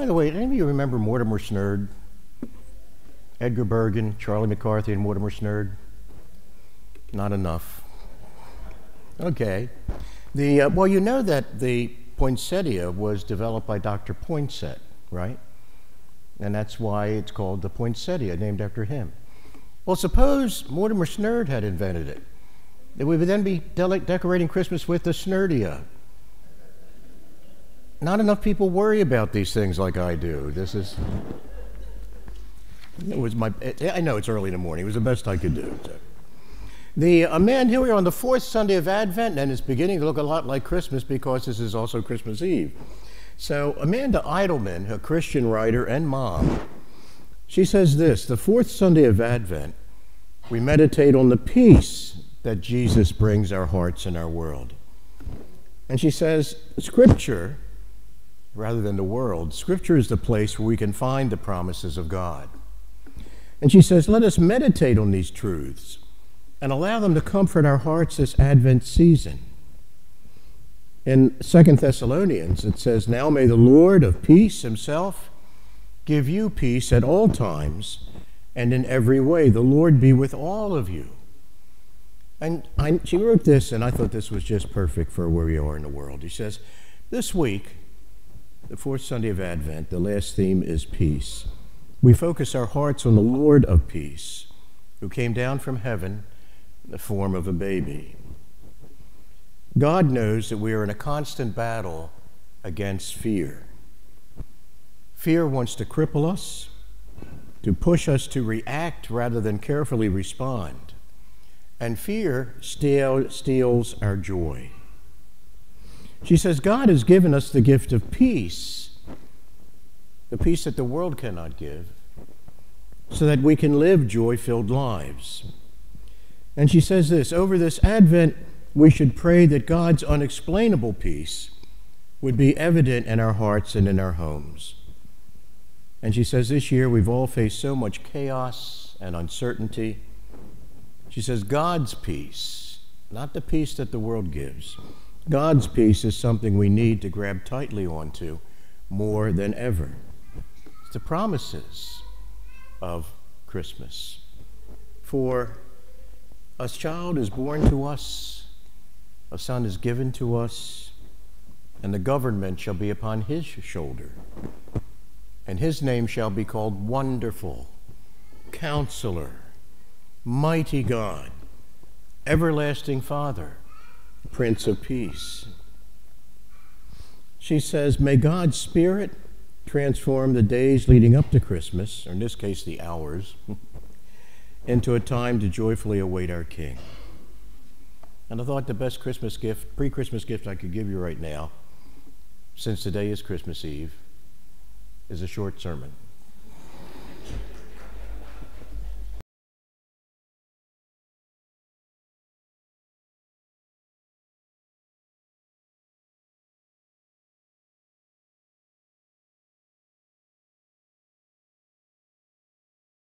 By the way, any of you remember Mortimer Snerd? Edgar Bergen, Charlie McCarthy, and Mortimer Snerd? Not enough. Okay. Well, you know that the poinsettia was developed by Dr. Poinsett, right? And that's why it's called the poinsettia, named after him. Well, suppose Mortimer Snerd had invented it. We would then be decorating Christmas with the Snerdia. Not enough people worry about these things like I do. I know it's early in the morning. It was the best I could do. So. Man, here we are on the fourth Sunday of Advent, and it's beginning to look a lot like Christmas because this is also Christmas Eve. So Amanda Idleman, a Christian writer and mom, she says this: the fourth Sunday of Advent, we meditate on the peace that Jesus brings our hearts and our world. And she says, Scripture, rather than the world, Scripture is the place where we can find the promises of God. And she says, let us meditate on these truths and allow them to comfort our hearts this Advent season. In 2nd Thessalonians, it says, now may the Lord of peace himself give you peace at all times and in every way. The Lord be with all of you. And she wrote this, and I thought this was just perfect for where we are in the world. He says, this week, the fourth Sunday of Advent, the last theme is peace. We focus our hearts on the Lord of peace, who came down from heaven in the form of a baby. God knows that we are in a constant battle against fear. Fear wants to cripple us, to push us to react rather than carefully respond. And fear steals our joy. She says, God has given us the gift of peace, the peace that the world cannot give, so that we can live joy-filled lives. And she says this, over this Advent, we should pray that God's unexplainable peace would be evident in our hearts and in our homes. And she says, this year we've all faced so much chaos and uncertainty. She says, God's peace, not the peace that the world gives, God's peace is something we need to grab tightly onto more than ever. It's the promises of Christmas. For a child is born to us, a son is given to us, and the government shall be upon his shoulder. And his name shall be called Wonderful, Counselor, Mighty God, Everlasting Father, Prince of Peace. She says, may God's Spirit transform the days leading up to Christmas, or in this case the hours, into a time to joyfully await our King. And I thought the best Christmas gift, pre-Christmas gift I could give you right now, since today is Christmas Eve, is a short sermon.